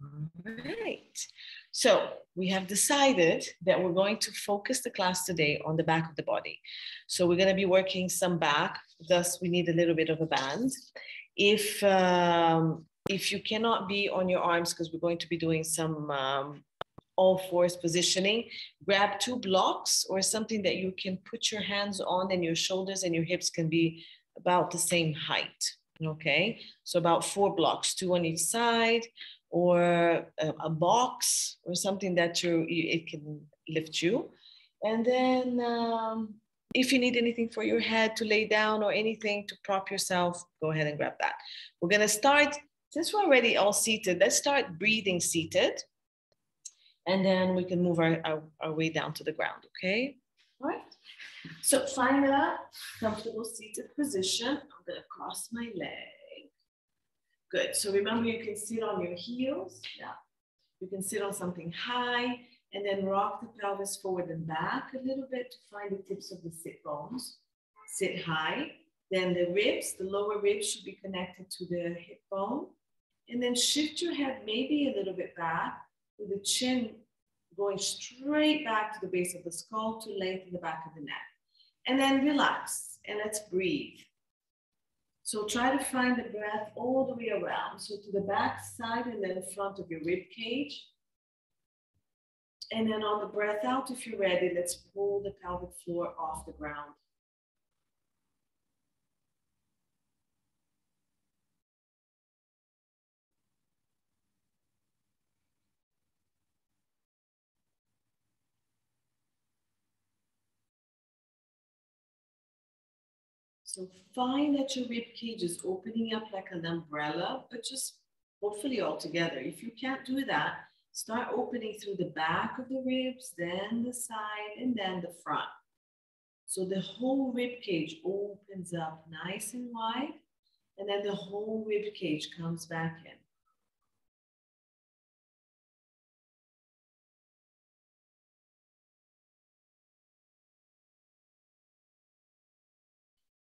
All right. So we have decided that we're going to focus the class today on the back of the body. So we're going to be working some back, thus we need a little bit of a band. If you cannot be on your arms, because we're going to be doing some all fours positioning, grab 2 blocks or something that you can put your hands on, and your shoulders and your hips can be about the same height. Okay, so about 4 blocks, 2 on each side, or a box or something that it can lift you. And then if you need anything for your head to lay down or anything to prop yourself, go ahead and grab that. We're going to start, since we're already all seated, let's start breathing seated. And then we can move our way down to the ground, okay? All right. So find a comfortable seated position. I'm going to cross my leg. Good. So remember, you can sit on your heels. Yeah. You can sit on something high and then rock the pelvis forward and back a little bit to find the tips of the sit bones. Sit high. Then the ribs, the lower ribs should be connected to the hip bone. And then shift your head maybe a little bit back with the chin going straight back to the base of the skull to lengthen the back of the neck. And then relax and let's breathe. So try to find the breath all the way around. So to the back side and then the front of your rib cage. And then on the breath out, if you're ready, let's pull the pelvic floor off the ground. So find that your rib cage is opening up like an umbrella, but just hopefully all together. If you can't do that, start opening through the back of the ribs, then the side, and then the front. So the whole rib cage opens up nice and wide, and then the whole rib cage comes back in.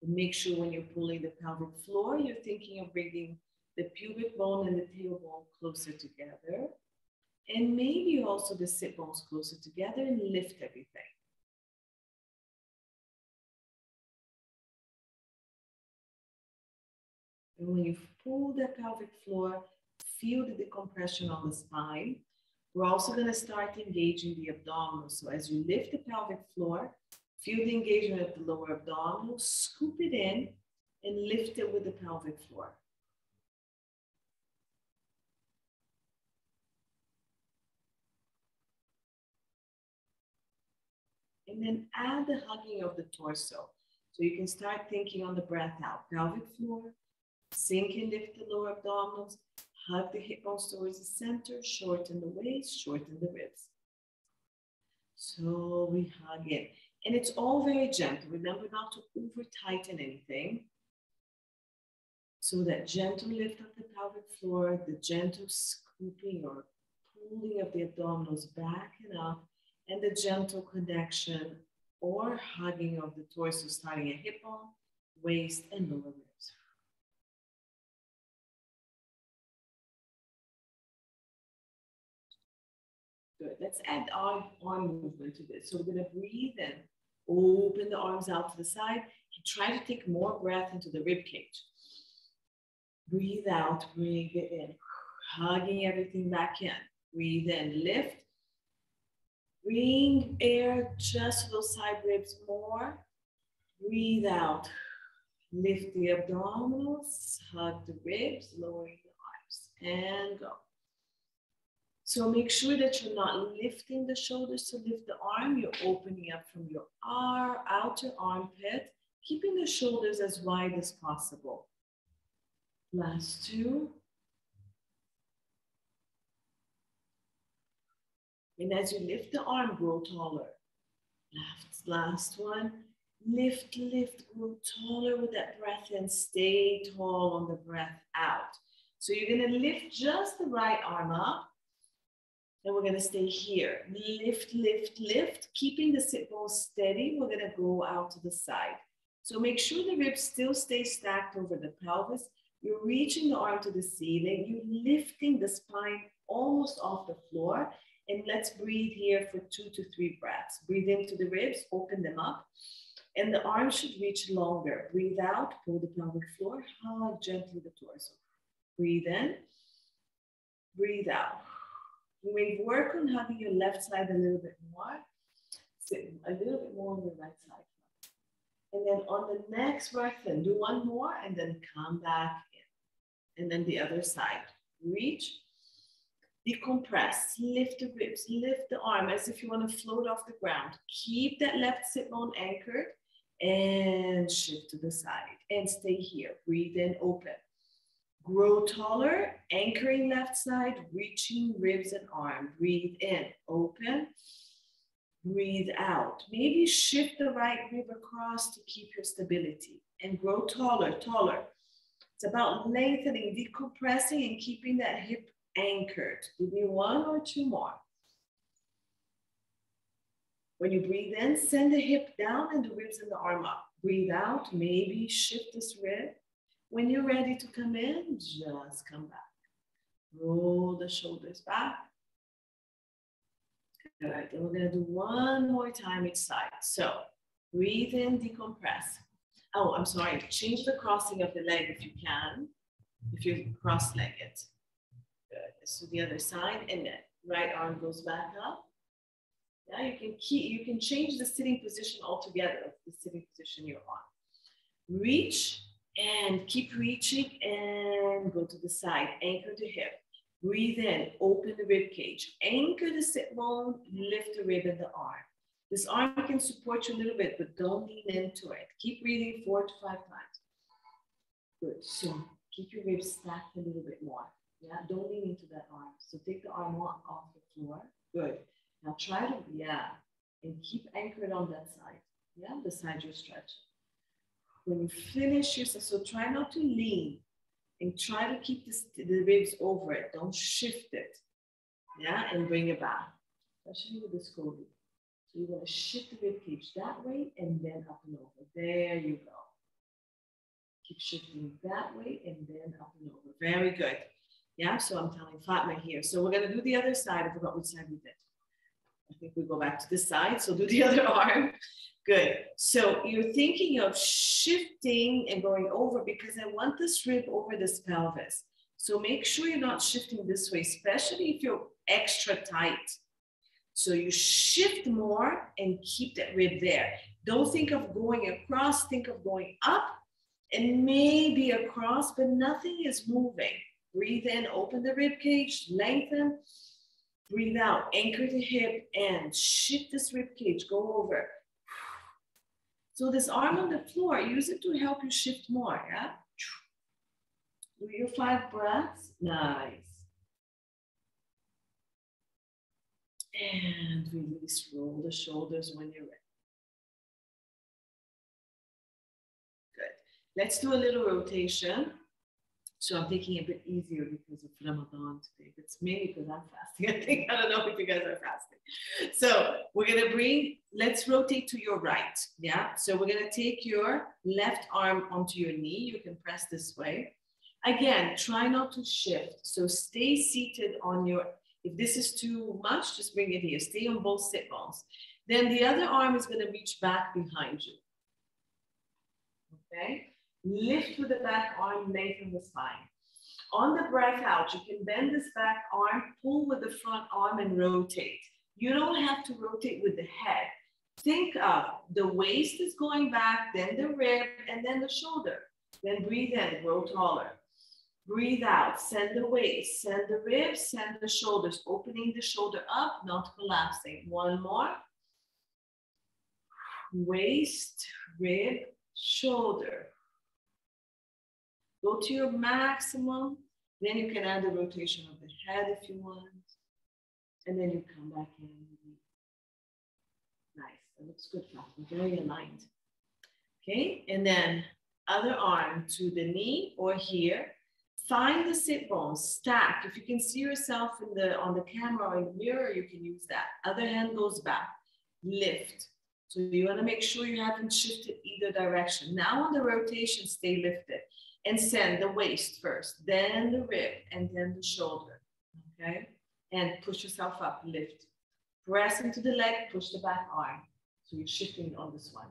Make sure when you're pulling the pelvic floor, you're thinking of bringing the pubic bone and the tailbone closer together. And maybe also the sit bones closer together and lift everything. And when you pull the pelvic floor, feel the decompression on the spine. We're also going to start engaging the abdominals. So as you lift the pelvic floor, feel the engagement of the lower abdominal, scoop it in and lift it with the pelvic floor. And then add the hugging of the torso. So you can start thinking on the breath out. Pelvic floor, sink and lift the lower abdominals, hug the hip bones towards the center, shorten the waist, shorten the ribs. Slowly hug in. And it's all very gentle. Remember not to over tighten anything. So that gentle lift of the pelvic floor, the gentle scooping or pulling of the abdominals back and up, and the gentle connection or hugging of the torso starting at hip bone, waist, and lower ribs. Good. Let's add arm movement to this. So we're going to breathe in, open the arms out to the side, and try to take more breath into the rib cage. Breathe out, bring it in, hugging everything back in. Breathe in, lift. Bring air just to those side ribs more. Breathe out. Lift the abdominals, hug the ribs, lowering the arms, and go. So make sure that you're not lifting the shoulders to lift the arm. You're opening up from your outer armpit, keeping the shoulders as wide as possible. Last 2. And as you lift the arm, grow taller. Last one. Lift, lift, grow taller with that breath in. Stay tall on the breath out. So you're going to lift just the right arm up. And we're going to stay here. Lift, lift, lift. Keeping the sit bones steady, we're going to go out to the side. So make sure the ribs still stay stacked over the pelvis, You're reaching the arm to the ceiling. You're lifting the spine almost off the floor. And let's breathe here for 2 to 3 breaths. Breathe into the ribs, open them up. And the arm should reach longer. Breathe out, pull the pelvic floor, hug gently the torso. Breathe in, breathe out. You may work on hugging your left side a little bit more. Sit a little bit more on the right side. And then on the next breath in, do one more and then come back in. And then the other side. Reach, decompress, lift the ribs, lift the arm as if you want to float off the ground. Keep that left sit bone anchored and shift to the side and stay here. Breathe in, open. Grow taller, anchoring left side, reaching ribs and arm. Breathe in, open. Breathe out. Maybe shift the right rib across to keep your stability and grow taller, taller. It's about lengthening, decompressing, and keeping that hip anchored. Give me 1 or 2 more. When you breathe in, send the hip down and the ribs and the arm up. Breathe out, maybe shift this rib. When you're ready to come in, just come back. Roll the shoulders back. All right, then we're gonna do 1 more time each side. So breathe in, decompress. Oh, I'm sorry, change the crossing of the leg if you can, if you're cross-legged. Good, let's do the other side, and then right arm goes back up. Yeah, you can change the sitting position altogether, the sitting position you're on. Reach and keep reaching and go to the side, anchor the hip. Breathe in, open the rib cage, anchor the sit bone, lift the rib and the arm. This arm can support you a little bit, but don't lean into it. Keep breathing 4 to 5 times. Good, so keep your ribs stacked a little bit more. Yeah, don't lean into that arm. So take the arm off the floor. Good. Now try to, and keep anchored on that side. Yeah, the side you're stretching. When you finish yourself, so try not to lean. And try to keep the ribs over it. Don't shift it. Yeah, and bring it back. Especially with the Scovy. So you're going to shift the rib cage that way and then up and over. There you go. Keep shifting that way and then up and over. Very good. Yeah, so I'm telling Fatma here. So we're going to do the other side. I forgot which side we did. I think we go back to this side. So do the other arm. Good. So you're thinking of shifting and going over because I want this rib over this pelvis. So make sure you're not shifting this way, especially if you're extra tight. So you shift more and keep that rib there. Don't think of going across, think of going up and maybe across, but nothing is moving. Breathe in, open the rib cage, lengthen. Breathe out, anchor the hip and shift this rib cage, go over. So this arm on the floor, use it to help you shift more, yeah? Do your 5 breaths, nice. And release, roll the shoulders when you're ready. Good. Let's do a little rotation. So I'm taking it a bit easier because of Ramadan today. It's mainly because I'm fasting. I don't know if you guys are fasting. So we're gonna let's rotate to your right, yeah? So we're gonna take your left arm onto your knee. You can press this way. Again, try not to shift. So stay seated on your, if this is too much, just bring it here. Stay on both sit bones. Then the other arm is gonna reach back behind you, okay? Lift with the back arm, lengthen the spine. On the breath out, you can bend this back arm, pull with the front arm and rotate. You don't have to rotate with the head. Think of the waist is going back, then the rib, and then the shoulder. Then breathe in, grow taller. Breathe out, send the waist, send the ribs, send the shoulders, opening the shoulder up, not collapsing. 1 more. Waist, rib, shoulder. Go to your maximum. Then you can add the rotation of the head if you want. And then you come back in. Nice. That looks good, Fatma. Very aligned. Okay. And then other arm to the knee or here. Find the sit bones. Stack. If you can see yourself on the camera or in the mirror, you can use that. Other hand goes back. Lift. So you want to make sure you haven't shifted either direction. Now on the rotation, stay lifted. And send the waist first, then the rib, and then the shoulder, okay? And push yourself up, lift. Press into the leg, push the back arm. So you're shifting on this one.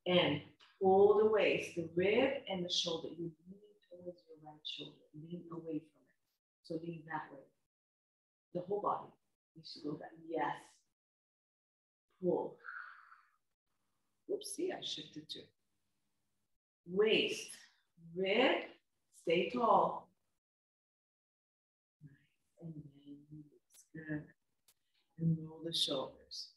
And pull the waist, the rib, and the shoulder. You lean towards your right shoulder, lean away from it. So lean that way. The whole body needs to go back. Yes. Pull. Oops, see, I shifted too. Waist, rib, stay tall. Nice. And then release. Good. And roll the shoulders.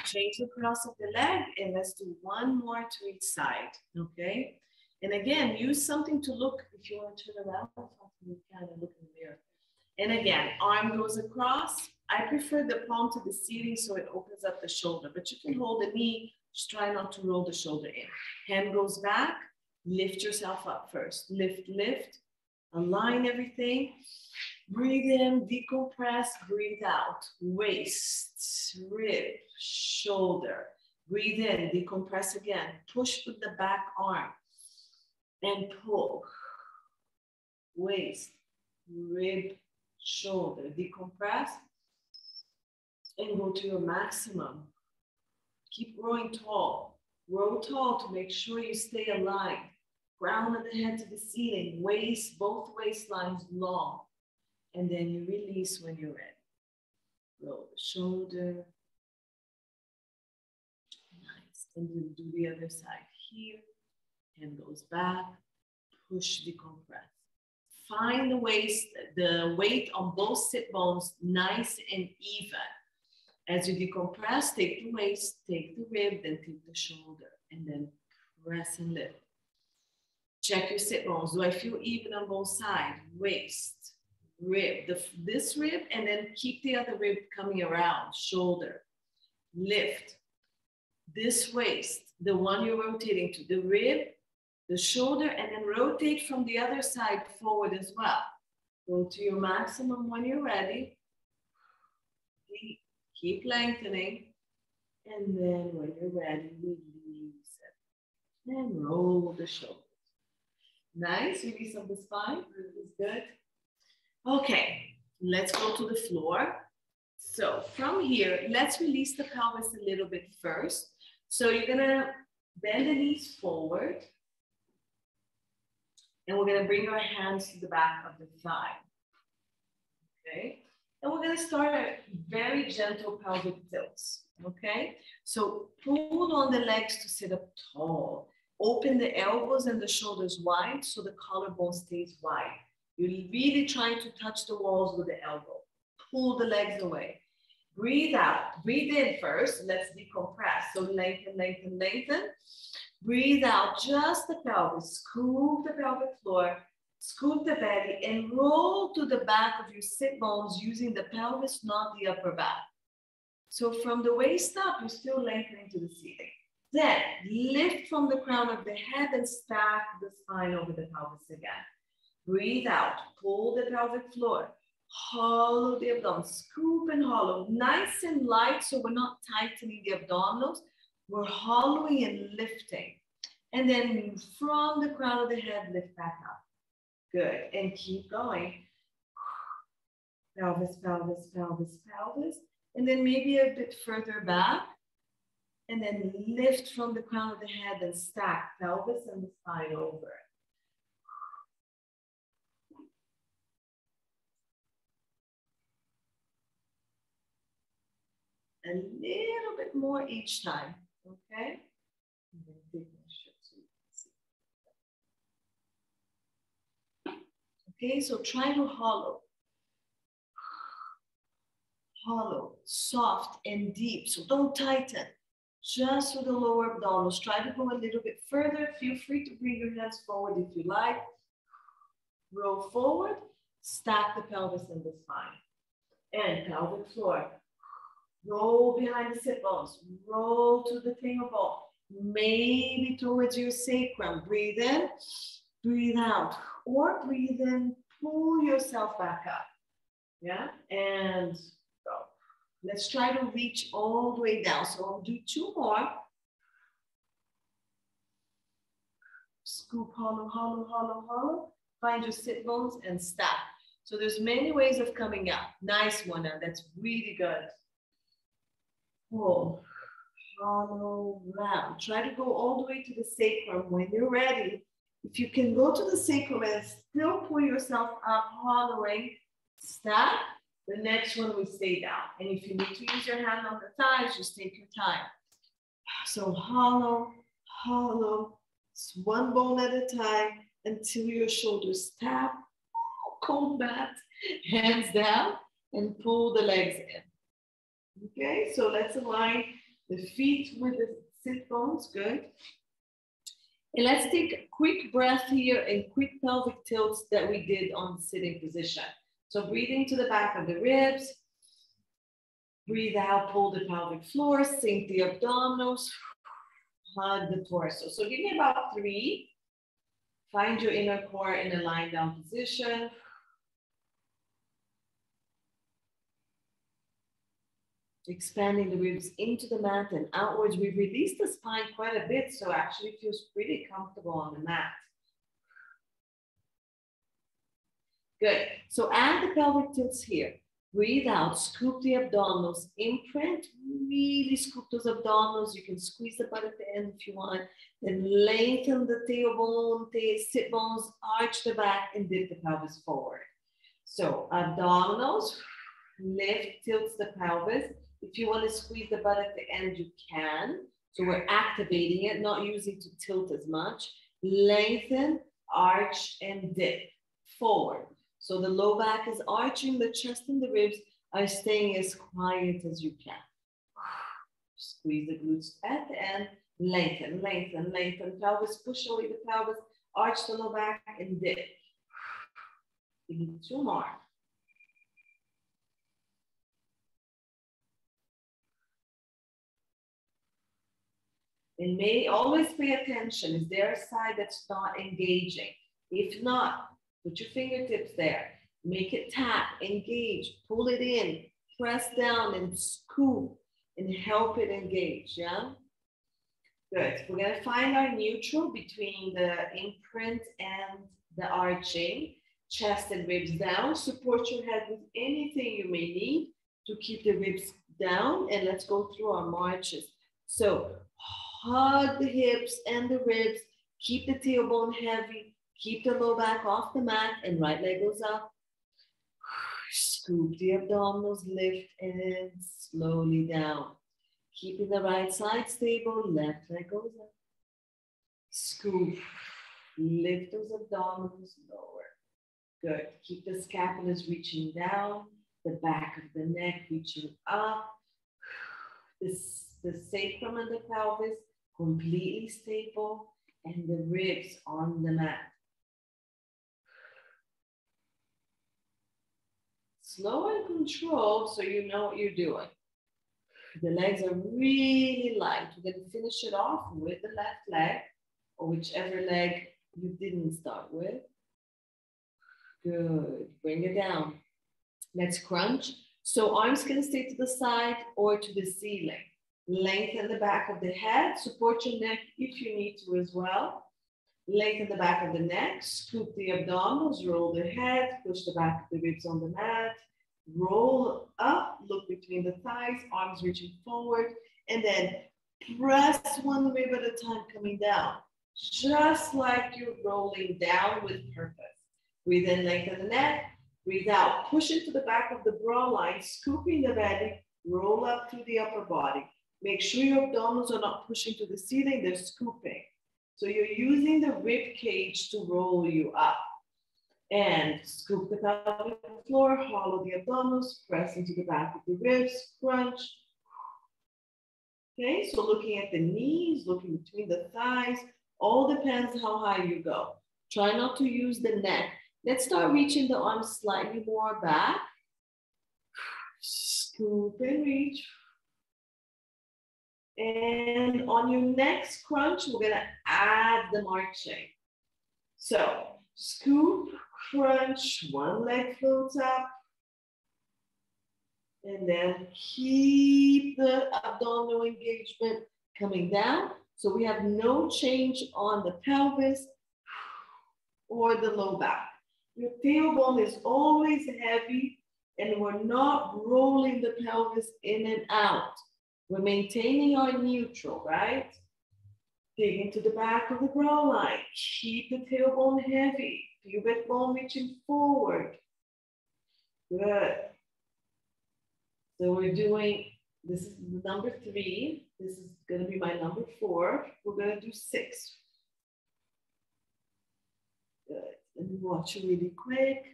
Change the cross of the leg, and let's do one more to each side, okay? And again, use something to look. If you want to turn around, you can look in the mirror. And again, arm goes across. I prefer the palm to the ceiling so it opens up the shoulder, but you can hold the knee. Just try not to roll the shoulder in. Hand goes back. Lift yourself up first. Lift, lift. Align everything. Breathe in, decompress, breathe out. Waist, rib, shoulder. Breathe in, decompress again. Push with the back arm and pull. Waist, rib, shoulder. Decompress and go to your maximum. Keep growing tall. Grow tall to make sure you stay aligned. Crown of the head to the ceiling. Waist, both waistlines long. And then you release when you're ready. Roll the shoulder. Nice. And then do the other side here. Hand goes back. Push, decompress. Find the waist, the weight on both sit bones nice and even. As you decompress, take the waist, take the rib, then take the shoulder, and then press and lift. Check your sit bones. Do I feel even on both sides? Waist, rib, this rib, and then keep the other rib coming around. Shoulder, lift. This waist, the one you're rotating to, the rib, the shoulder, and then rotate from the other side forward as well. Go to your maximum when you're ready. Keep lengthening. And then when you're ready, release it. And roll the shoulders. Nice, release of the spine, is good. Okay, let's go to the floor. So from here, let's release the pelvis a little bit first. So you're gonna bend the knees forward. And we're gonna bring our hands to the back of the thigh. Okay, and we're gonna start a very gentle pelvic tilts. Okay, so pull on the legs to sit up tall. Open the elbows and the shoulders wide so the collarbone stays wide. You're really trying to touch the walls with the elbow. Pull the legs away. Breathe out. Breathe in first. Let's decompress. So lengthen, lengthen, lengthen. Breathe out just the pelvis. Scoop the pelvic floor. Scoop the belly and roll to the back of your sit bones using the pelvis, not the upper back. So from the waist up, you're still lengthening to the ceiling. Then lift from the crown of the head and stack the spine over the pelvis again. Breathe out, pull the pelvic floor, hollow the abdomen, scoop and hollow, nice and light so we're not tightening the abdominals, we're hollowing and lifting. And then from the crown of the head, lift back up. Good, and keep going. Pelvis, pelvis, pelvis, pelvis. And then maybe a bit further back. And then lift from the crown of the head and stack pelvis and the spine over. A little bit more each time, okay? And then take my shirt so you can see. Okay, so try to hollow. Hollow, soft and deep, so don't tighten. Just with the lower abdominals. Try to go a little bit further. Feel free to bring your hands forward if you like. Roll forward, stack the pelvis and the spine. And pelvic floor. Roll behind the sit bones. Roll to the finger ball. Maybe towards your sacrum. Breathe in, breathe out. Or breathe in, pull yourself back up. Yeah, and go. Let's try to reach all the way down. So I'll do two more. Scoop, hollow, hollow, hollow, hollow. Find your sit bones and stop. So there's many ways of coming up. Nice one, now. That's really good. Pull, hollow, round. Try to go all the way to the sacrum when you're ready. If you can go to the sacrum and still pull yourself up, hollowing, stop. The next one will stay down. And if you need to use your hand on the thighs, just take your time. So hollow, hollow, it's one bone at a time until your shoulders tap. Cold bath, hands down, and pull the legs in. Okay, so let's align the feet with the sit bones, good. And let's take a quick breath here and quick pelvic tilts that we did on the sitting position. So breathing to the back of the ribs, breathe out, pull the pelvic floor, sink the abdominals, hug the torso. So give me about 3. Find your inner core in a lying down position. Expanding the ribs into the mat and outwards. We've released the spine quite a bit, so actually it feels pretty comfortable on the mat. Good. So add the pelvic tilts here. Breathe out, scoop the abdominals, imprint, really scoop those abdominals. You can squeeze the butt at the end if you want. Then lengthen the tailbone, sit bones, arch the back, and dip the pelvis forward. So abdominals, lift, tilts the pelvis. If you want to squeeze the butt at the end, you can. So we're activating it, not using to tilt as much. Lengthen, arch, and dip forward. So the low back is arching, the chest and the ribs are staying as quiet as you can. Squeeze the glutes at the end, lengthen, lengthen, lengthen. Pelvis, push away the pelvis, arch the low back, and dip. Give me 2 more. And may always pay attention. Is there a side that's not engaging? If not, put your fingertips there. Make it tap, engage, pull it in, press down and scoop and help it engage, yeah? Good. We're gonna find our neutral between the imprint and the arching. Chest and ribs down. Support your head with anything you may need to keep the ribs down. And let's go through our marches. So hug the hips and the ribs. Keep the tailbone heavy. Keep the low back off the mat and right leg goes up. Scoop the abdominals, lift and slowly down. Keeping the right side stable, left leg goes up. Scoop, lift those abdominals, lower. Good. Keep the scapulas reaching down, the back of the neck reaching up. The sacrum and the pelvis completely stable, and the ribs on the mat. Slow and controlled so you know what you're doing. The legs are really light. We're going to finish it off with the left leg, or whichever leg you didn't start with. Good. Bring it down. Let's crunch. So arms can stay to the side or to the ceiling. Lengthen the back of the head. Support your neck if you need to as well. Lengthen the back of the neck. Scoop the abdominals. Roll the head. Push the back of the ribs on the mat. Roll up. Look between the thighs. Arms reaching forward. And then press one rib at a time coming down. Just like you're rolling down with purpose. Breathe in, lengthen the neck. Breathe out. Push into the back of the bra line. Scooping the belly. Roll up through the upper body. Make sure your abdominals are not pushing to the ceiling, they're scooping. So you're using the rib cage to roll you up. And scoop the pelvic floor, hollow the abdominals, press into the back of the ribs, crunch. Okay, so looking at the knees, looking between the thighs, all depends how high you go. Try not to use the neck. Let's start reaching the arms slightly more back. Scoop and reach. And on your next crunch, we're gonna add the marching. So scoop, crunch, one leg floats up. And then keep the abdominal engagement coming down. So we have no change on the pelvis, or the low back. Your tailbone is always heavy and we're not rolling the pelvis in and out. We're maintaining our neutral, right? Dig into the back of the brow line. Keep the tailbone heavy. Pubic bone reaching forward. Good. So we're doing, this is number 3. This is going to be my number 4. We're going to do 6. Good. Let me watch you really quick.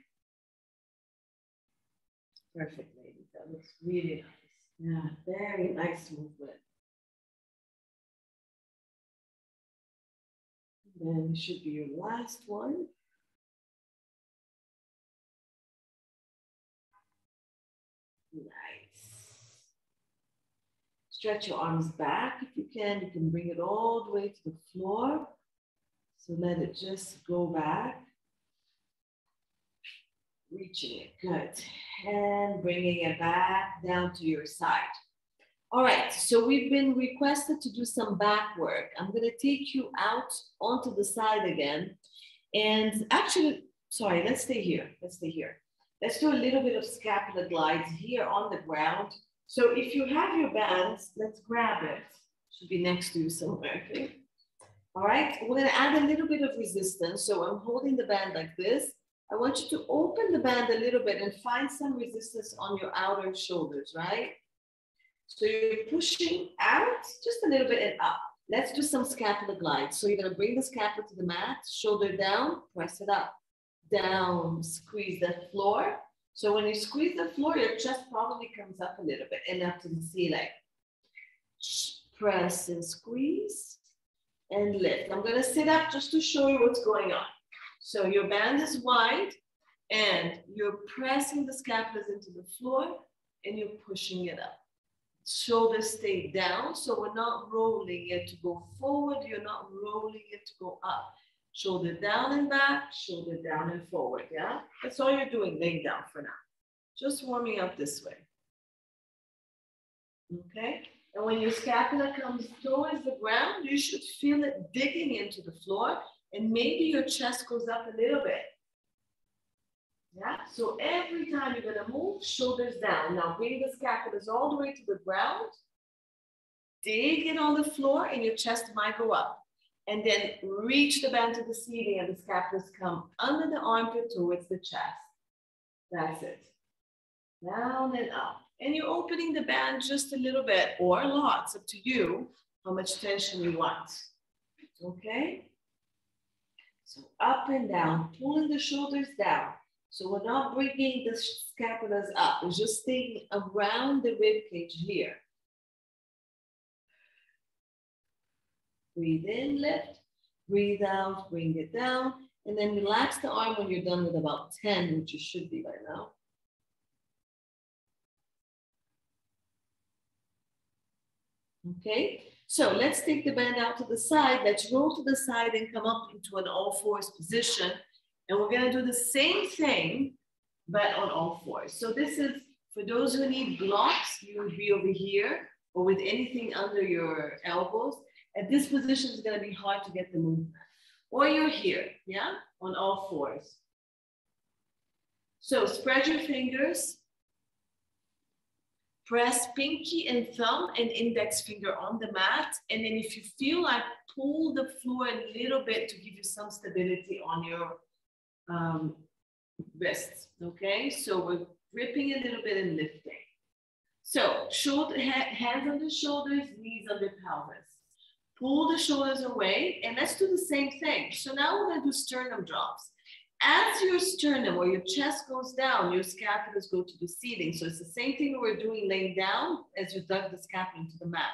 Perfect, ladies. That looks really nice. Yeah, very nice movement. Then it should be your last one. Nice. Stretch your arms back if you can. You can bring it all the way to the floor. So let it just go back. Reaching it, good. And bringing it back down to your side. All right, so we've been requested to do some back work. I'm gonna take you out onto the side again. And actually, sorry, let's stay here, let's stay here. Let's do a little bit of scapular glides here on the ground. So if you have your bands, let's grab it. Should be next to you somewhere, okay? All right, we're gonna add a little bit of resistance. So I'm holding the band like this. I want you to open the band a little bit and find some resistance on your outer shoulders, right? So you're pushing out just a little bit and up. Let's do some scapular glides. So you're gonna bring the scapula to the mat, shoulder down, press it up, down, squeeze the floor. So when you squeeze the floor, your chest probably comes up a little bit and up to the ceiling. Press and squeeze and lift. I'm gonna sit up just to show you what's going on. So your band is wide and you're pressing the scapulas into the floor and you're pushing it up. Shoulders stay down, so we're not rolling it to go forward. You're not rolling it to go up. Shoulder down and back, shoulder down and forward, yeah? That's all you're doing, laying down for now. Just warming up this way. Okay? And when your scapula comes towards the ground, you should feel it digging into the floor. And maybe your chest goes up a little bit. Yeah, so every time you're gonna move, shoulders down. Now bring the scapulas all the way to the ground. Dig it on the floor and your chest might go up. And then reach the band to the ceiling and the scapulas come under the armpit towards the chest. That's it. Down and up. And you're opening the band just a little bit or lots, up to you, how much tension you want. Okay? So up and down, pulling the shoulders down. So we're not bringing the scapulas up. We're just staying around the rib cage here. Breathe in, lift. Breathe out, bring it down. And then relax the arm when you're done with about 10, which you should be by now. Okay, so let's take the band out to the side. Let's roll to the side and come up into an all fours position. And we're gonna do the same thing, but on all fours. So this is, for those who need blocks, you would be over here or with anything under your elbows. At this position, it's gonna be hard to get the movement. Or you're here, yeah, on all fours. So spread your fingers. Press pinky and thumb and index finger on the mat. And then if you feel like, pull the floor a little bit to give you some stability on your wrists, okay? So we're gripping a little bit and lifting. So shoulder, hands on the shoulders, knees on the pelvis. Pull the shoulders away and let's do the same thing. So now we're gonna do sternum drops. As your sternum or your chest goes down, your scapulas go to the ceiling. So it's the same thing we're doing laying down as you dug the scapula into the mat.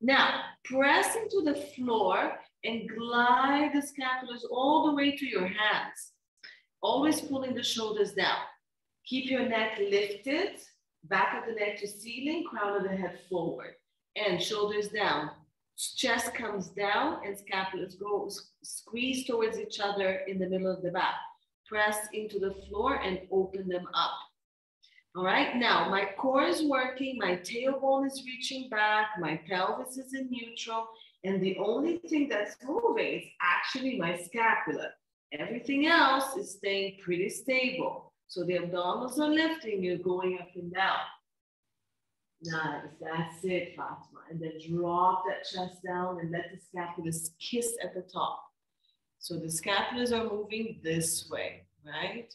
Now, press into the floor and glide the scapulas all the way to your hands. Always pulling the shoulders down. Keep your neck lifted, back of the neck to ceiling, crown of the head forward. And shoulders down. Chest comes down and scapulas go squeeze towards each other in the middle of the back. Press into the floor and open them up. All right, now my core is working, my tailbone is reaching back, my pelvis is in neutral, and the only thing that's moving is actually my scapula. Everything else is staying pretty stable. So the abdominals are lifting, you're going up and down. Nice, that's it, Fatima. And then drop that chest down and let the scapulas kiss at the top. So the scapulas are moving this way, right?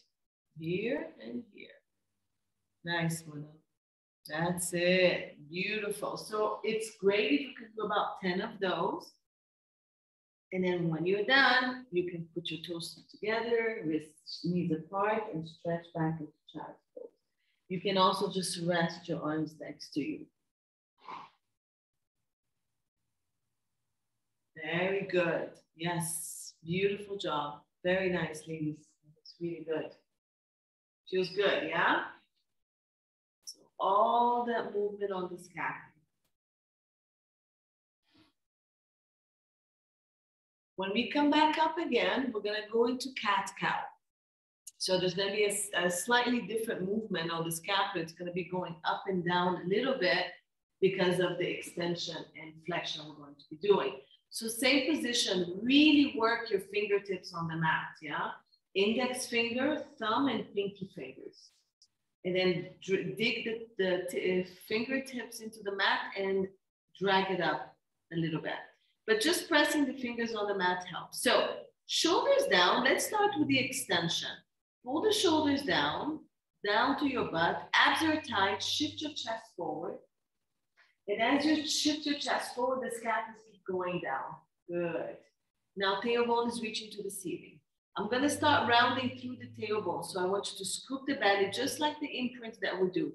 Here and here. Nice, Mona. That's it. Beautiful. So it's great if you can do about 10 of those. And then when you're done, you can put your toes together, wrists, knees apart, and stretch back into child's pose. You can also just rest your arms next to you. Very good. Yes, beautiful job. Very nice, ladies. It's really good. Feels good, yeah? So all that movement on the scapula. When we come back up again, we're gonna go into cat-cow. So there's gonna be a slightly different movement on the scapula. It's gonna be going up and down a little bit because of the extension and flexion we're going to be doing. So same position, really work your fingertips on the mat, yeah? Index finger, thumb, and pinky fingers. And then dig the fingertips into the mat and drag it up a little bit. But just pressing the fingers on the mat helps. So shoulders down, let's start with the extension. Pull the shoulders down to your butt. Abs are tight, shift your chest forward. And as you shift your chest forward, the scapulas keep going down. Good. Now tailbone is reaching to the ceiling. I'm gonna start rounding through the tailbone. So I want you to scoop the belly just like the imprint that we do.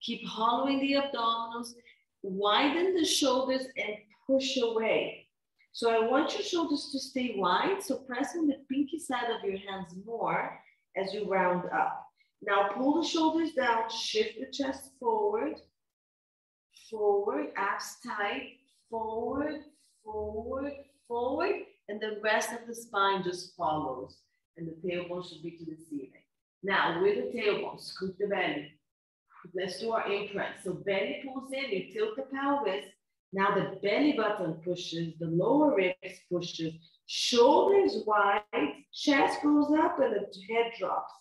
Keep hollowing the abdominals, widen the shoulders and push away. So I want your shoulders to stay wide. So pressing the pinky side of your hands more as you round up. Now pull the shoulders down, shift the chest forward, forward, abs tight, forward, forward, forward, and the rest of the spine just follows. And the tailbone should be to the ceiling. Now with the tailbone, scoop the belly. Let's do our imprint. So belly pulls in, you tilt the pelvis. Now the belly button pushes, the lower ribs pushes, shoulders wide, chest goes up and the head drops.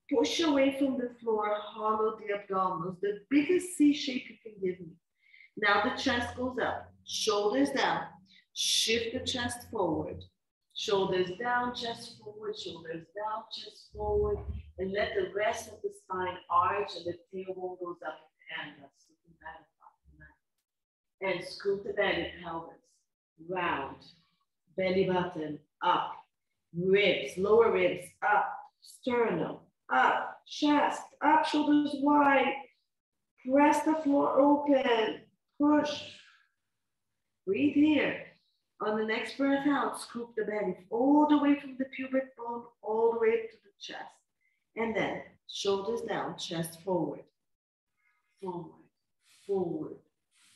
Push away from the floor, hollow the abdominals, the biggest C shape you can give me. Now the chest goes up, shoulders down, shift the chest forward, shoulders down, chest forward, shoulders down, chest forward, and let the rest of the spine arch and the tailbone goes up at the end. That's looking better. And scoop the belly, pelvis, round, belly button, up, ribs, lower ribs, up, sternum, up, chest, up, shoulders wide, press the floor open, push, breathe here. On the next breath out, scoop the belly all the way from the pubic bone, all the way to the chest. And then shoulders down, chest forward, forward, forward,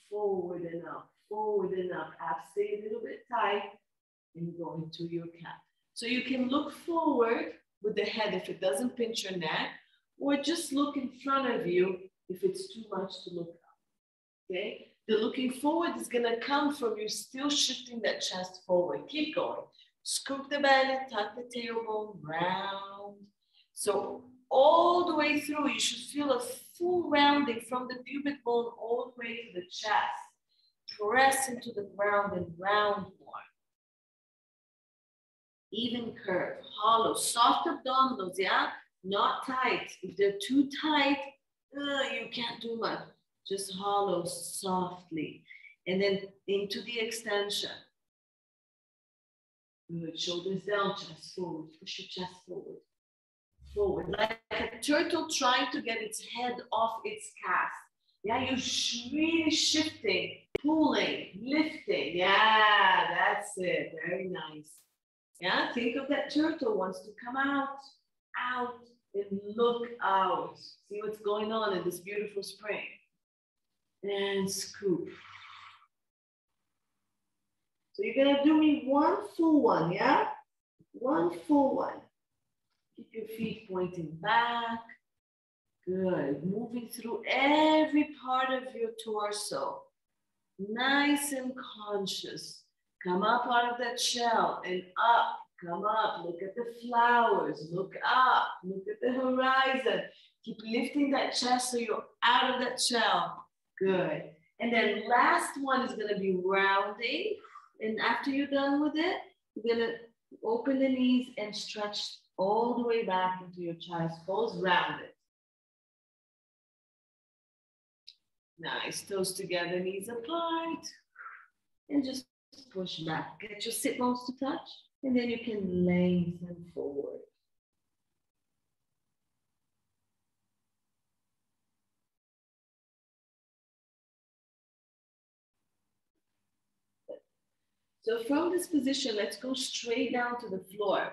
forward and up, abs stay a little bit tight, and go into your cat. So you can look forward with the head if it doesn't pinch your neck, or just look in front of you if it's too much to look up, okay? The looking forward is gonna come from you still shifting that chest forward. Keep going. Scoop the belly, tuck the tailbone, round. So all the way through, you should feel a full rounding from the pubic bone all the way to the chest. Press into the ground and round more. Even curve, hollow, soft abdominals, yeah? Not tight. If they're too tight, you can't do much. Just hollow softly. And then into the extension. Good, shoulders down, chest forward. Push your chest forward. Forward, like a turtle trying to get its head off its cast. Yeah, you're really shifting, pulling, lifting. Yeah, that's it. Very nice. Yeah, think of that turtle wants to come out, and look out. See what's going on in this beautiful spring. And scoop. So you're gonna do me one full one, yeah? One full one. Keep your feet pointing back. Good. Moving through every part of your torso. Nice and conscious. Come up out of that shell and up. come up, look at the flowers, look up, look at the horizon. Keep lifting that chest so you're out of that shell. Good. And then last one is gonna be rounding. And after you're done with it, you're gonna open the knees and stretch all the way back into your chest. Pose rounded. Nice, toes together, knees apart. And just push back. Get your sit bones to touch. And then you can lengthen forward. So from this position, let's go straight down to the floor.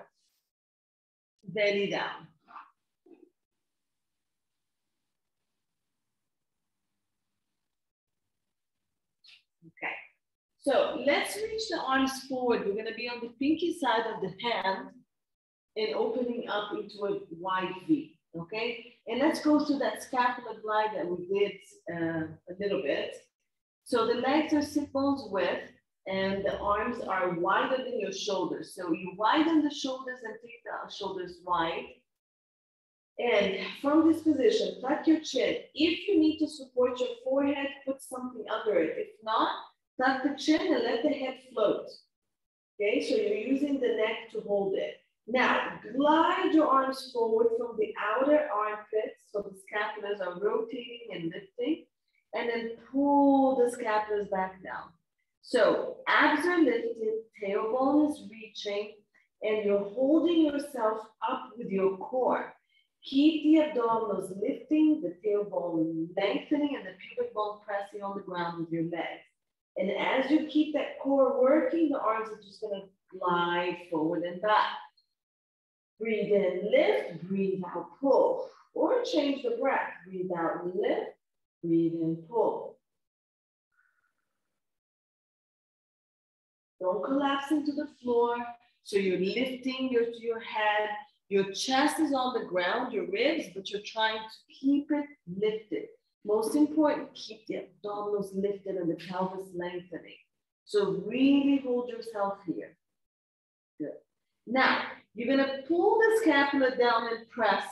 Belly down. Okay. So let's reach the arms forward. We're going to be on the pinky side of the hand and opening up into a wide V. Okay. And let's go through that scapular glide that we did a little bit. So the legs are sit bones width. And the arms are wider than your shoulders. So you widen the shoulders and take the shoulders wide. And from this position, tuck your chin. If you need to support your forehead, put something under it. If not, tuck the chin and let the head float. Okay, so you're using the neck to hold it. Now, glide your arms forward from the outer armpits, so the scapulars are rotating and lifting. And then pull the scapulars back down. So abs are lifted, tailbone is reaching, and you're holding yourself up with your core. Keep the abdominals lifting, the tailbone lengthening, and the pubic bone pressing on the ground with your legs. And as you keep that core working, the arms are just gonna glide forward and back. Breathe in, lift, breathe out, pull. Or change the breath. Breathe out, lift, breathe in, pull. Don't collapse into the floor. So you're lifting your head. Your chest is on the ground, your ribs, but you're trying to keep it lifted. Most important, keep the abdominals lifted and the pelvis lengthening. So really hold yourself here. Good. Now, you're gonna pull the scapula down and press.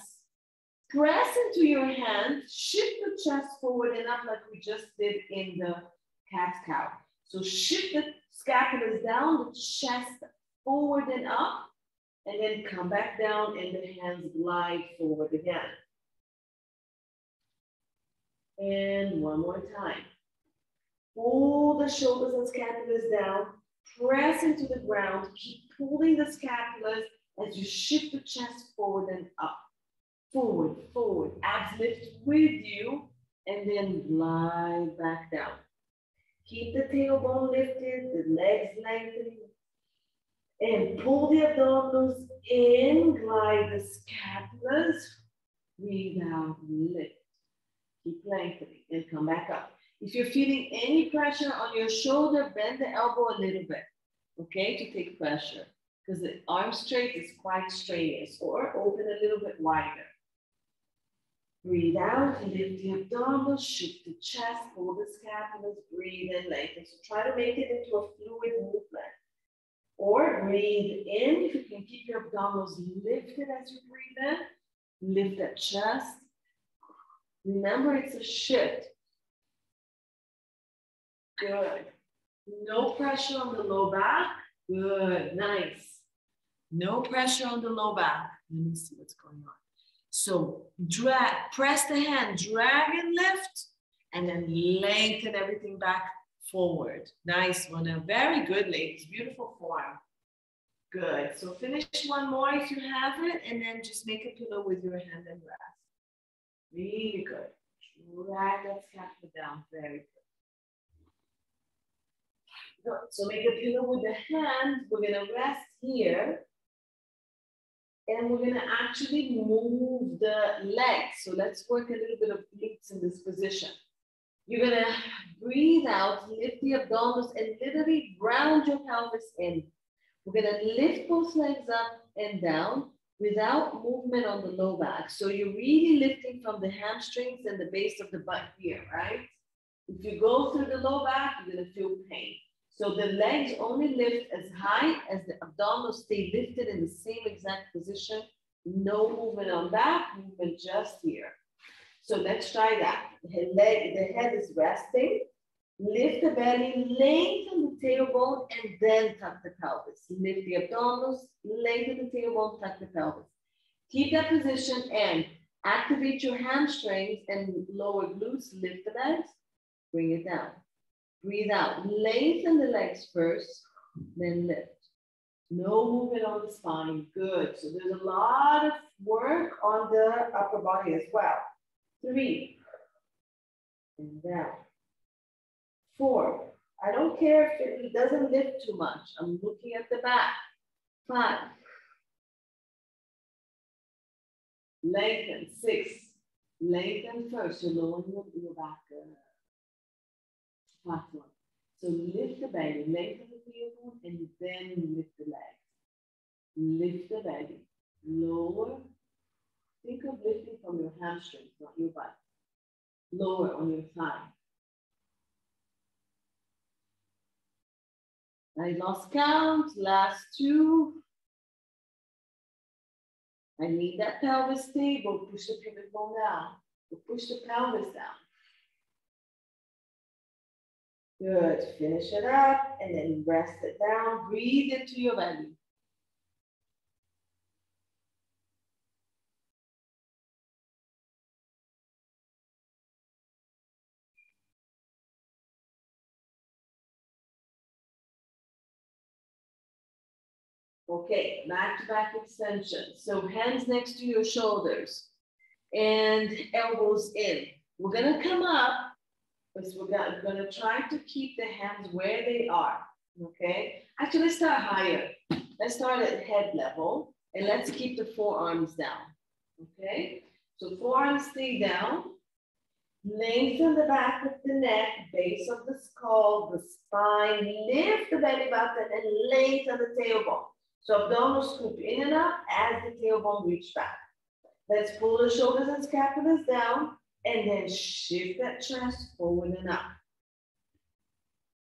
Press into your hand, shift the chest forward and up like we just did in the cat-cow. So shift the scapulas down, the chest forward and up, and then come back down and the hands glide forward again. And one more time. Pull the shoulders and scapulars down, press into the ground, keep pulling the scapulars as you shift the chest forward and up. Forward, forward, abs lift with you, and then glide back down. Keep the tailbone lifted, the legs lengthening, and pull the abdominals in, glide the scapulars, breathe out, lift. Keep lengthening and come back up. If you're feeling any pressure on your shoulder, bend the elbow a little bit, okay, to take pressure, because the arm straight is quite strenuous, or open a little bit wider. Breathe out, lift the abdominals, shift the chest, pull the scapulars, breathe in, lengthen. So try to make it into a fluid movement. Or breathe in, if you can keep your abdominals lifted as you breathe in, lift that chest. Remember, it's a shift. Good. No pressure on the low back. Good, nice. No pressure on the low back. Let me see what's going on. So drag, press the hand, drag and lift, and then lengthen everything back forward. Nice one, very good, ladies, beautiful form. Good, so finish one more if you have it, and then just make a pillow with your hand and rest. Really good. Drag that scapula down, very good. Good, so make a pillow with the hand, we're gonna rest here. And we're gonna actually move the legs. So let's work a little bit of glutes in this position. You're gonna breathe out, lift the abdominals, and literally round your pelvis in. We're gonna lift both legs up and down without movement on the low back. So you're really lifting from the hamstrings and the base of the butt here, right? If you go through the low back, you're gonna feel pain. So the legs only lift as high as the abdominals stay lifted in the same exact position. No movement on back, movement just here. So let's try that. The head is resting. Lift the belly, lengthen the tailbone, and then tuck the pelvis. Lift the abdominals, lengthen the tailbone, tuck the pelvis. Keep that position and activate your hamstrings and lower glutes. Lift the legs, bring it down. Breathe out. Lengthen the legs first, then lift. No movement on the spine. Good. So there's a lot of work on the upper body as well. 3. And down. 4. I don't care if it doesn't lift too much. I'm looking at the back. 5. Lengthen. 6. Lengthen first. So lower your back. Platform. So lift the belly, lengthen the tailbone, and then lift the legs. Lift the belly. Lower. Think of lifting from your hamstrings, not your butt. Lower on your thigh. I lost count. Last 2. I need that pelvis stable. Push the pivot bone down. Push the pelvis down. Good. Finish it up and then rest it down. Breathe into your belly. Okay, back-to-back extension. So hands next to your shoulders and elbows in. We're gonna come up, but we're gonna try to keep the hands where they are, okay? Actually, let's start higher. Let's start at head level and let's keep the forearms down, okay? So forearms stay down. Lengthen the back of the neck, base of the skull, the spine. Lift the belly button and lengthen the tailbone. So abdominals scoop in and up as the tailbone reaches back. Let's pull the shoulders and scapulas down and then shift that chest forward and up.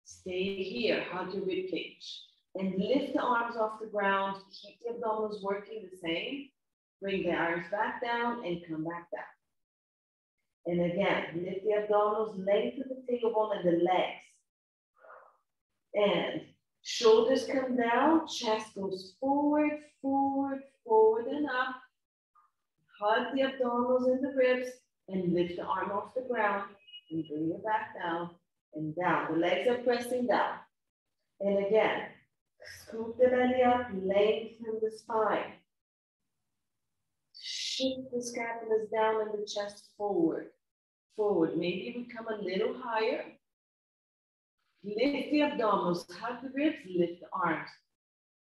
Stay here, hug your rib cage. And lift the arms off the ground. Keep the abdominals working the same. Bring the arms back down and come back down. And again, lift the abdominals, lengthen the tailbone and the legs. And shoulders come down, chest goes forward, forward, forward and up. Hug the abdominals and the ribs and lift the arm off the ground and bring it back down and down. The legs are pressing down. And again, scoop the belly up, lengthen the spine. Shift the scapulas down and the chest forward. Forward. Maybe we come a little higher. Lift the abdominals, hug the ribs, lift the arms.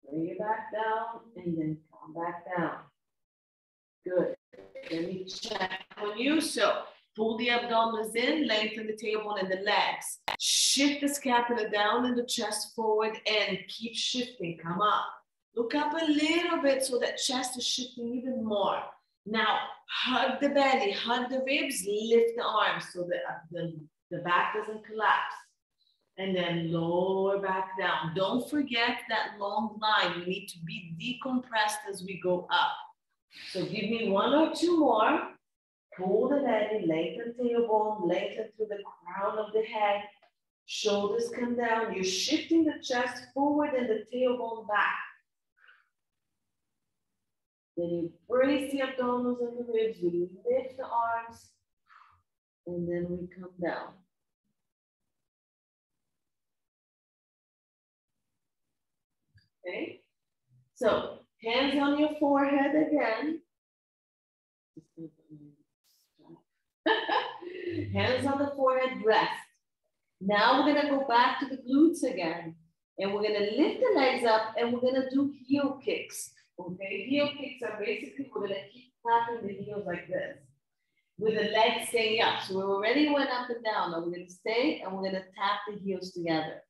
Bring it back down and then come back down. Good. Let me check on you. So pull the abdominals in, lengthen the tailbone and the legs. Shift the scapula down and the chest forward and keep shifting. Come up. Look up a little bit so that chest is shifting even more. Now, hug the belly, hug the ribs, lift the arms so that the back doesn't collapse. And then lower back down. Don't forget that long line. We need to be decompressed as we go up. So give me 1 or 2 more. Pull the belly, lengthen tailbone, lengthen through the crown of the head. Shoulders come down. You're shifting the chest forward and the tailbone back. Then you brace the abdominals and the ribs. We lift the arms. And then we come down. Okay, so hands on your forehead again. Hands on the forehead, rest. Now we're gonna go back to the glutes again. And we're gonna lift the legs up and we're gonna do heel kicks. Okay, heel kicks are basically, we're gonna keep tapping the heels like this. With the legs staying up. So we already went up and down. Now we're gonna stay and we're gonna tap the heels together.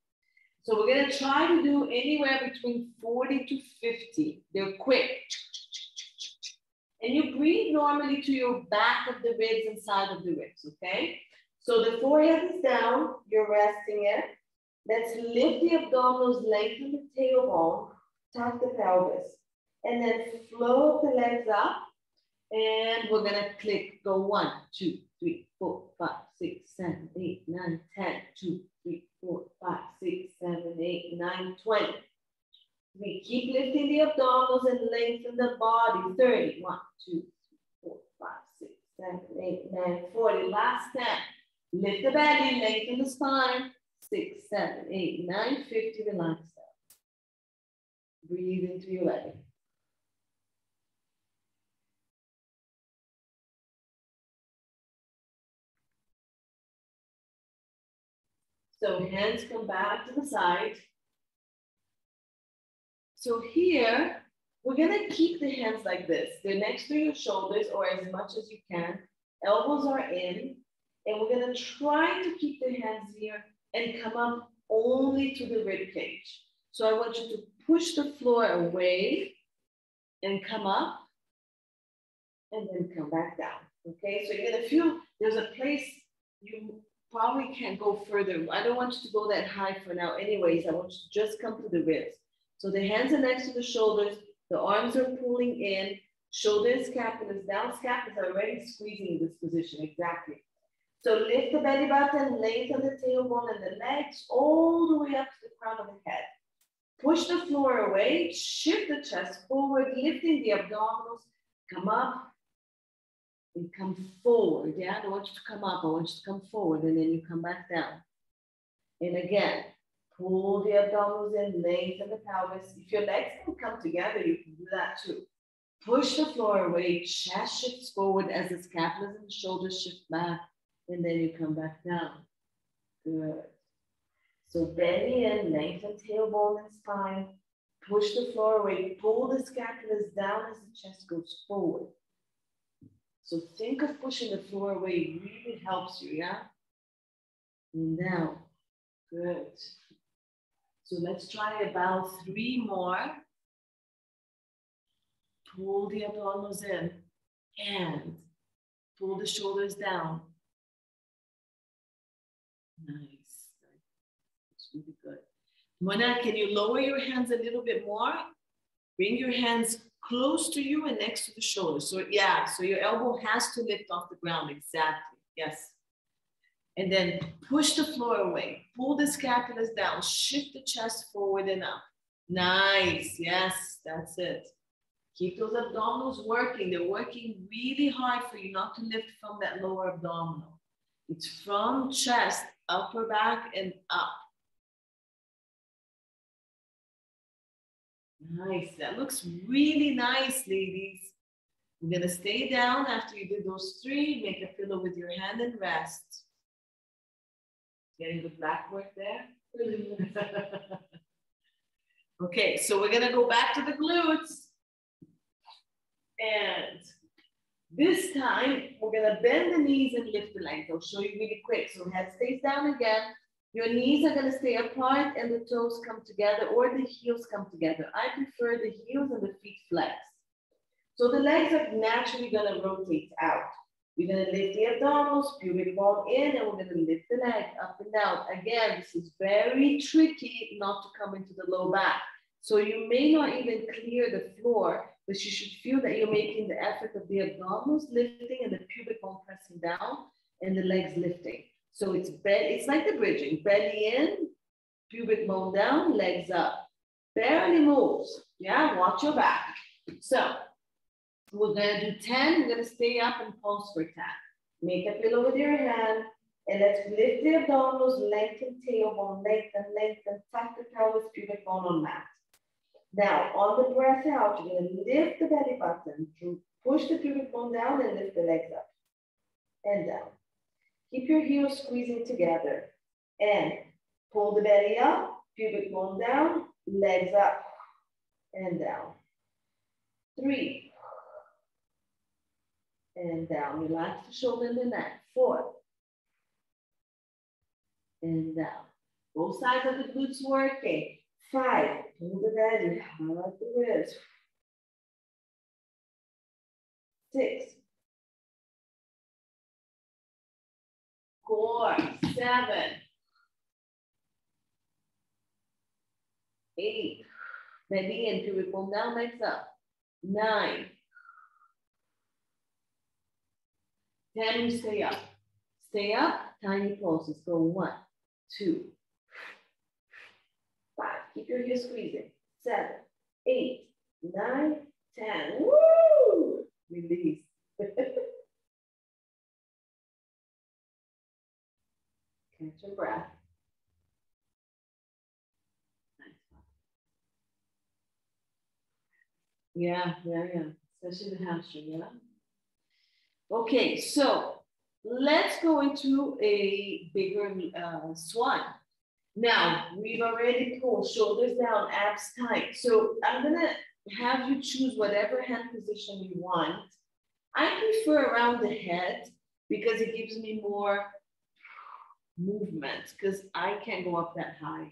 So we're gonna try to do anywhere between 40 to 50. They're quick. And you breathe normally to your back of the ribs and side of the ribs, okay? So the forehead is down, you're resting it. Let's lift the abdominals, lengthen the tailbone, tuck the pelvis, and then float the legs up. And we're gonna click, go 1, 2, 3, 4, 5, 6, 7, 8, 9, 10, 2, 3, 4, 5, 6, 7, 8, 9, 20. We keep lifting the abdominals and lengthen the body. 30, 1, 2, 3, 4, 5, 6, 7, 8, 9, 40. Last 10. Lift the belly, lengthen the spine. 6, 7, 8, 9, 50. Relax down. Breathe into your belly. So hands come back to the side. So here, we're gonna keep the hands like this. They're next to your shoulders or as much as you can. Elbows are in, and we're gonna try to keep the hands here and come up only to the rib cage. So I want you to push the floor away and come up and then come back down, okay? So you're gonna feel there's a place you probably can't go further. I don't want you to go that high for now anyways. I want you to just come to the ribs. So the hands are next to the shoulders, the arms are pulling in, shoulders, scapulars down, scapulars are already squeezing in this position, exactly. So lift the belly button, lengthen the tailbone and the legs all the way up to the crown of the head. Push the floor away, shift the chest forward, lifting the abdominals, come up and come forward. Yeah, I don't want you to come up, I want you to come forward and then you come back down. And again, pull the abdominals in, lengthen the pelvis. If your legs can come together, you can do that too. Push the floor away, chest shifts forward as the scapulars and the shoulders shift back, and then you come back down. Good. So belly in, lengthen tailbone and spine. Push the floor away, pull the scapulars down as the chest goes forward. So think of pushing the floor away, it really helps you, yeah? And down. Good. So let's try about 3 more. Pull the abdominals in and pull the shoulders down. Nice. That's really good. Mona, can you lower your hands a little bit more? Bring your hands close to you and next to the shoulders. So yeah, so your elbow has to lift off the ground. Exactly. Yes. And then push the floor away. Pull the scapulars down. Shift the chest forward and up. Nice. Yes, that's it. Keep those abdominals working. They're working really hard for you not to lift from that lower abdominal. It's from chest, upper back, and up. Nice. That looks really nice, ladies. We're going to stay down after you did those 3. Make a pillow with your hand and rest. Getting the black work there. Okay, so we're going to go back to the glutes. And this time, we're going to bend the knees and lift the legs. I'll show you really quick. So head stays down again. Your knees are going to stay apart and the toes come together or the heels come together. I prefer the heels and the feet flex. So the legs are naturally going to rotate out. We're going to lift the abdominals, pubic bone in, and we're going to lift the leg up and down. Again, this is very tricky not to come into the low back. So you may not even clear the floor, but you should feel that you're making the effort of the abdominals lifting and the pubic bone pressing down and the legs lifting. So it's like the bridging, belly in, pubic bone down, legs up. Barely moves, yeah? Watch your back. So we're gonna do 10, we're gonna stay up and pulse for 10. Make a pillow with your hand, and let's lift the abdominals, lengthen tailbone, lengthen, tuck the pelvis, pubic bone on mat. Now, on the breath out, you're gonna lift the belly button, push the pubic bone down and lift the legs up and down. Keep your heels squeezing together and pull the belly up, pubic bone down, legs up and down. 3 and down. Relax the shoulder and the neck. 4 and down. Both sides of the glutes working. 5, pull the belly, hug the ribs. 6, 4, 7, 8. Belly in, pivot, bone down, legs up. 9. 10, we stay up. Stay up, tiny pulses. Go 1, 2, 5. Keep your heels squeezing. 7, 8, 9, 10. Woo! Release. Catch your breath. Yeah. Especially the hamstring, yeah. Okay, so let's go into a bigger swan. Now, we've already pulled shoulders down, abs tight. So I'm gonna have you choose whatever hand position you want. I prefer around the head because it gives me more movement because I can't go up that high.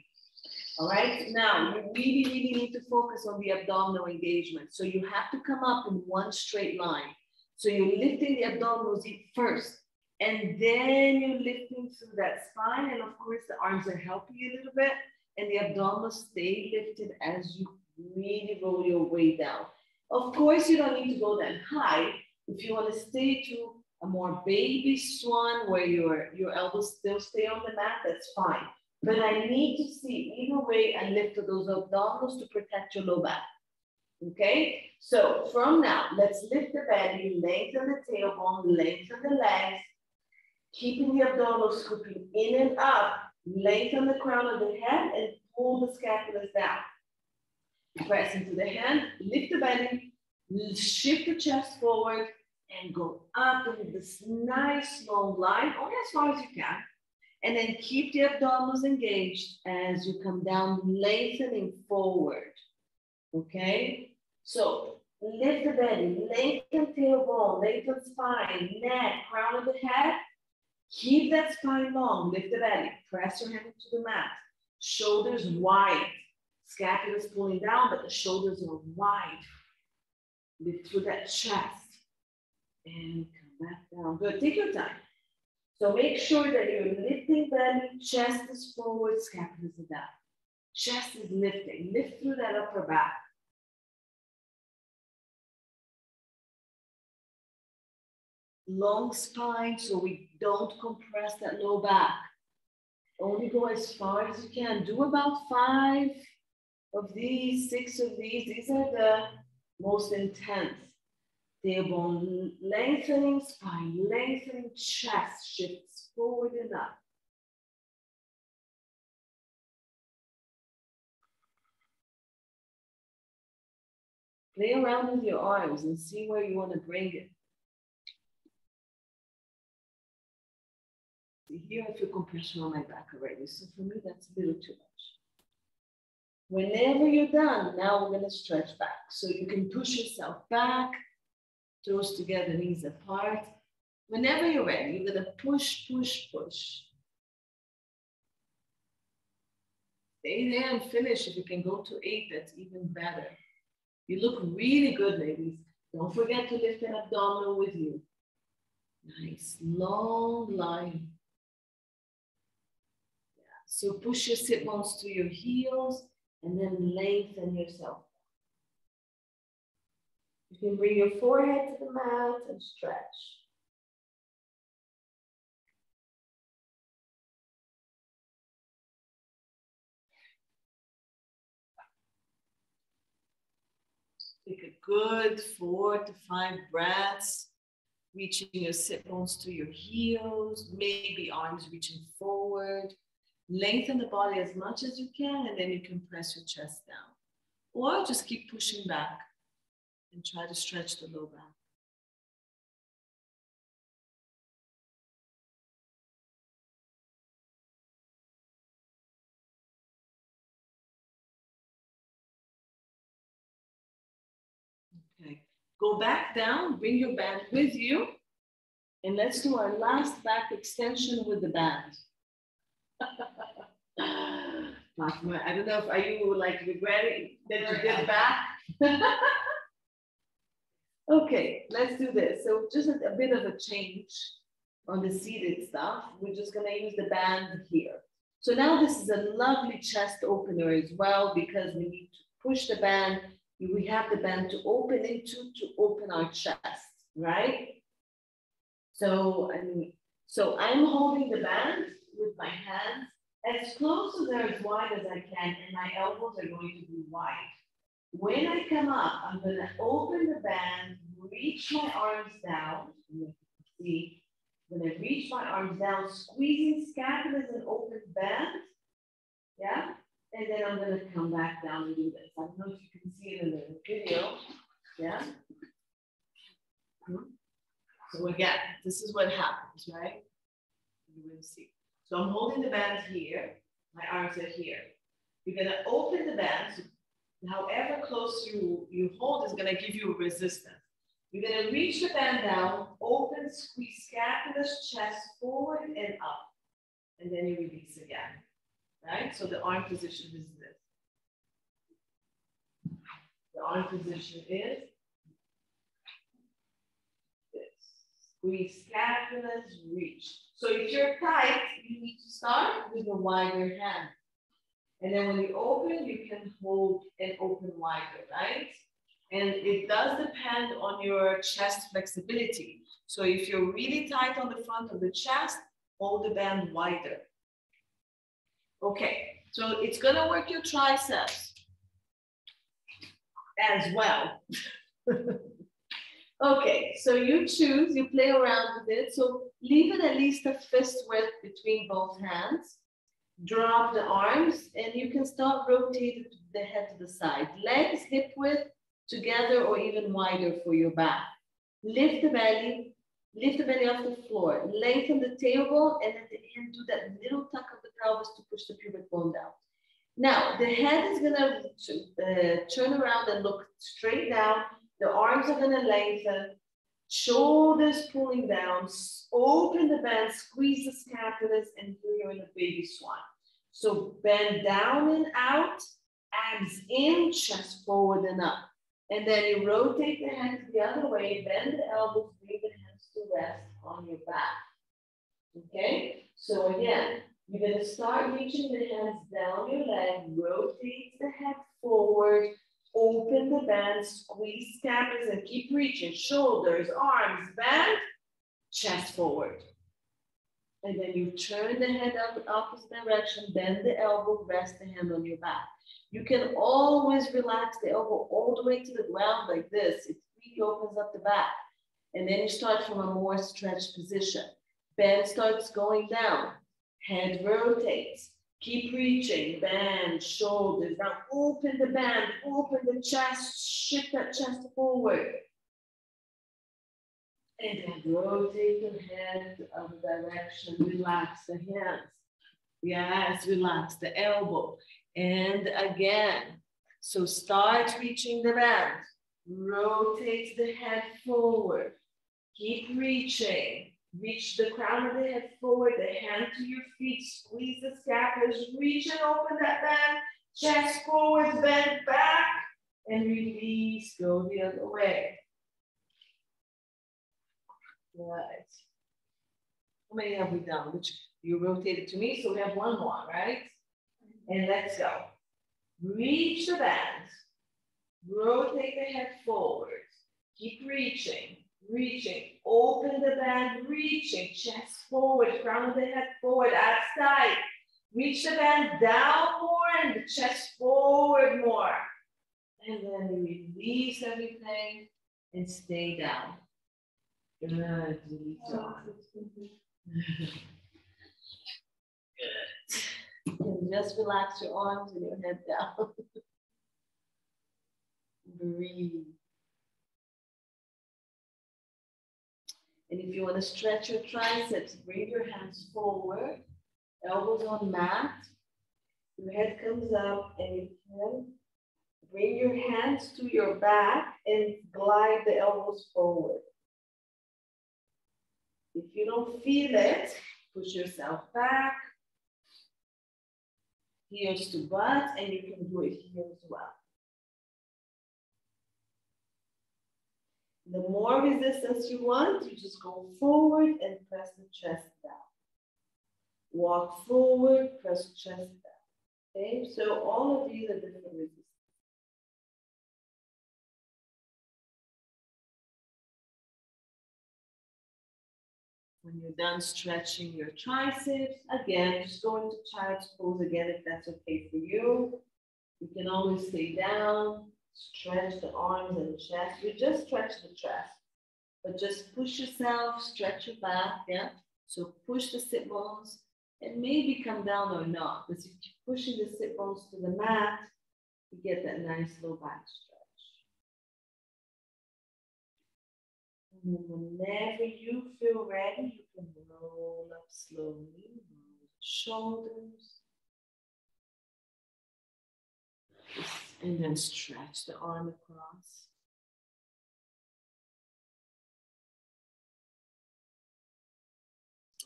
All right, now you really need to focus on the abdominal engagement. So you have to come up in one straight line. So you're lifting the abdominals first, and then you're lifting through that spine. And of course, the arms are helping you a little bit, and the abdominals stay lifted as you really roll your way down. Of course, you don't need to go that high. If you want to stay to a more baby swan where your elbows still stay on the mat, that's fine. But I need to see either way and lift those abdominals to protect your low back. Okay? So from now, let's lift the belly, lengthen the tailbone, lengthen the legs, keeping the abdominals scooping in and up, lengthen the crown of the head and pull the scapulas down. Press into the hand, lift the belly, shift the chest forward, and go up with this nice long line, only as far as you can. And then keep the abdominals engaged as you come down, lengthening forward. Okay? So lift the belly, lengthen tailbone, lengthen spine, neck, crown of the head. Keep that spine long, lift the belly, press your hand into the mat. Shoulders wide, scapulas pulling down, but the shoulders are wide. Lift through that chest and come back down. Good, take your time. So make sure that you're lifting belly, chest is forward, scapulas are down. Chest is lifting, lift through that upper back. Long spine so we don't compress that low back. Only go as far as you can. Do about 5 of these, 6 of these. These are the most intense. Tailbone lengthening, spine lengthening, chest shifts forward and up. Play around with your arms and see where you want to bring it. Here I feel compression on my back already, so for me that's a little too much. Whenever you're done, now we're going to stretch back. So you can push yourself back, toes together, knees apart. Whenever you're ready, you're going to push, push, push. Stay there and finish. If you can go to 8, that's even better. You look really good, ladies. Don't forget to lift that abdominal with you. Nice, long line. Yeah. So push your sit bones to your heels and then lengthen yourself. You can bring your forehead to the mat and stretch. Take a good 4 to 5 breaths, reaching your sit bones to your heels, maybe arms reaching forward. Lengthen the body as much as you can, and then you can press your chest down. Or just keep pushing back and try to stretch the low back. Okay, go back down, bring your band with you, and let's do our last back extension with the band. Fatima, I don't know if are you like regretting that you did back? Okay, let's do this. So just a bit of a change on the seated stuff. We're just gonna use the band here. So now this is a lovely chest opener as well, because we need to push the band. We have the band to open to open our chest, right? So I'm holding the band with my hands as close to there as wide as I can, and my elbows are going to be wide. When I come up, I'm going to open the band, reach my arms down. You can see, when I reach my arms down, squeezing scapulas and open band. Yeah, and then I'm going to come back down and do this. I don't know if you can see it in the video. Yeah. So again, this is what happens, right? You will see. So I'm holding the band here. My arms are here. You're going to open the band. So however close you hold is going to give you a resistance. You're going to reach the band down, open, squeeze scapulas, chest forward and up. And then you release again, right? So the arm position is this. The arm position is squeeze scapulas, reach. So if you're tight, you need to start with a wider hand. And then when you open, you can hold and open wider, right? And it does depend on your chest flexibility. So if you're really tight on the front of the chest, hold the band wider. Okay, so it's gonna work your triceps as well. Okay, so you choose, you play around with it. So leave it at least a fist width between both hands. Drop the arms and you can start rotating the head to the side. Legs hip width together or even wider for your back. Lift the belly off the floor. Lengthen the tailbone and at the end do that little tuck of the pelvis to push the pubic bone down. Now the head is gonna turn around and look straight down. The arms are gonna lengthen, shoulders pulling down, open the band, squeeze the scapulas, and you're in a baby swan. So bend down and out, abs in, chest forward and up. And then you rotate the hands the other way, bend the elbows, bring the hands to rest on your back. Okay? So again, you're gonna start reaching the hands down your leg, rotate the head forward, open the band, squeeze scapulas and keep reaching. Shoulders, arms, bend, chest forward. And then you turn the head up the opposite direction, bend the elbow, rest the hand on your back. You can always relax the elbow all the way to the ground like this. It really opens up the back. And then you start from a more stretched position. Bend starts going down, head rotates. Keep reaching, bend, shoulders. Now open the band, open the chest, shift that chest forward. And then rotate the head the other direction, relax the hands. Yes, relax the elbow. And again, so start reaching the band. Rotate the head forward. Keep reaching. Reach the crown of the head forward, the hand to your feet, squeeze the scapulas, reach and open that band, chest forward, bend back, and release, go the other way. Right. How many have we done? Which you rotated to me, so we have one more, right? And let's go. Reach the band, rotate the head forward, keep reaching. Reaching, open the band, reaching, chest forward, crown of the head forward, abs tight. Reach the band down more and the chest forward more. And then release everything and stay down. Good, release your arms. Good. You can just relax your arms and your head down. Breathe. And if you want to stretch your triceps, bring your hands forward, elbows on mat. Your head comes up and you can bring your hands to your back and glide the elbows forward. If you don't feel it, push yourself back, heels to butt, and you can do it here as well. The more resistance you want, you just go forward and press the chest down. Walk forward, press chest back. Okay, so all of these are different resistance. When you're done stretching your triceps, again, just go into child's pose again if that's okay for you. You can always stay down, stretch the arms and the chest. You just stretch the chest, but just push yourself, stretch your back, yeah? So push the sit bones and maybe come down or not. Because if you keep pushing the sit bones to the mat, you get that nice low back stretch. And then whenever you feel ready, you can roll up slowly, roll the shoulders. And then stretch the arm across.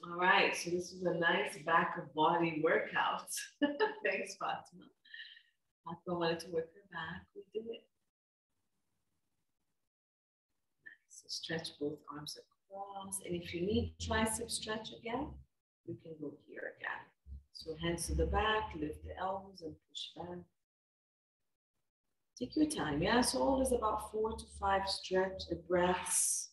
All right, so this is a nice back of body workout. Thanks, Fatima. Fatima wanted to work her back. We did it. Nice. So stretch both arms across. And if you need tricep stretch again, you can go here again. So hands to the back, lift the elbows and push back. Take your time, yeah? So always about 4 to 5 stretch breaths.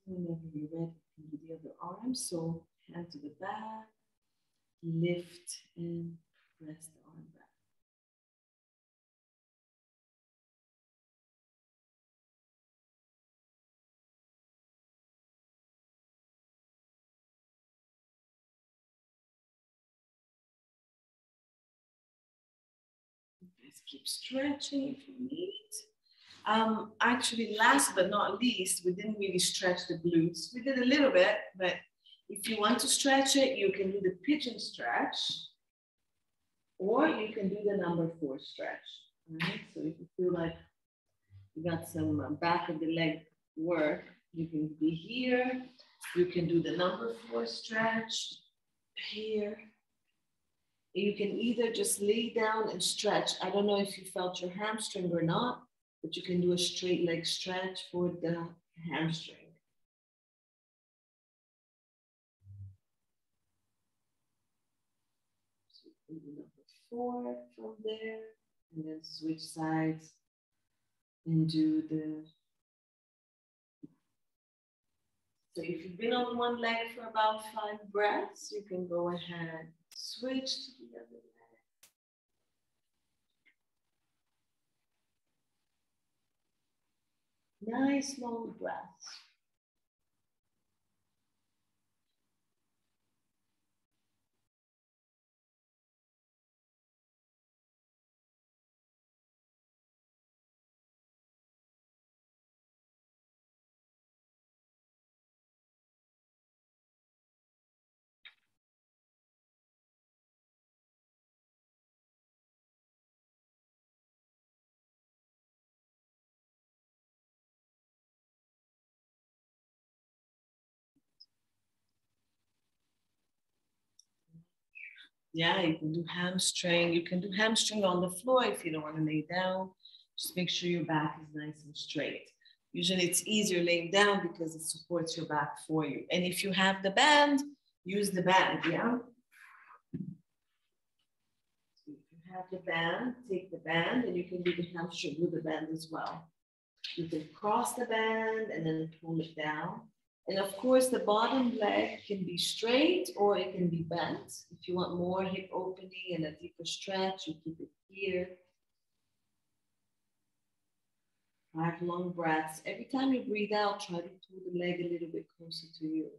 Whenever you're ready, you can do the other arm. So hand to the back, lift and press the arm back. Guys, keep stretching if you need. Actually, last but not least, we didn't really stretch the glutes. We did a little bit, but if you want to stretch it, you can do the pigeon stretch, or you can do the number 4 stretch. Right? So if you feel like you got some back of the leg work, you can be here. You can do the number 4 stretch here. You can either just lay down and stretch. I don't know if you felt your hamstring or not, but you can do a straight leg stretch for the hamstring. So you can do number 4 from there, and then switch sides and do the. So if you've been on one leg for about 5 breaths, you can go ahead, switch to the other leg. Nice long breaths. Yeah, you can do hamstring. You can do hamstring on the floor if you don't want to lay down. Just make sure your back is nice and straight. Usually it's easier laying down because it supports your back for you. And if you have the band, use the band, yeah? So if you have the band, take the band, and you can do the hamstring with the band as well. You can cross the band and then pull it down. And of course, the bottom leg can be straight or it can be bent. If you want more hip opening and a deeper stretch, you keep it here. 5 long breaths. Every time you breathe out, try to pull the leg a little bit closer to you.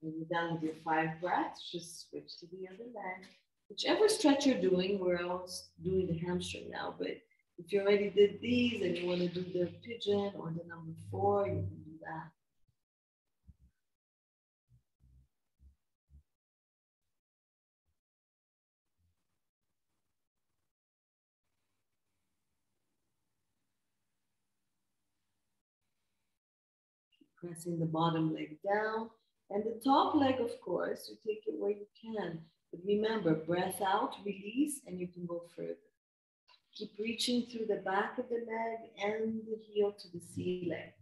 When you're done with your 5 breaths, just switch to the other leg. Whichever stretch you're doing, we're all doing the hamstring now, but if you already did these and you want to do the pigeon or the number 4, you can do that. Pressing the bottom leg down. And the top leg, of course, you take it where you can. But remember, breath out, release, and you can go further. Keep reaching through the back of the leg and the heel to the ceiling.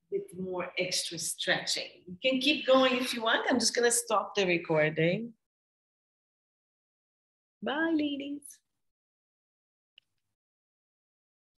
Bit more extra stretching. You can keep going if you want. I'm just going to stop the recording. Bye, ladies.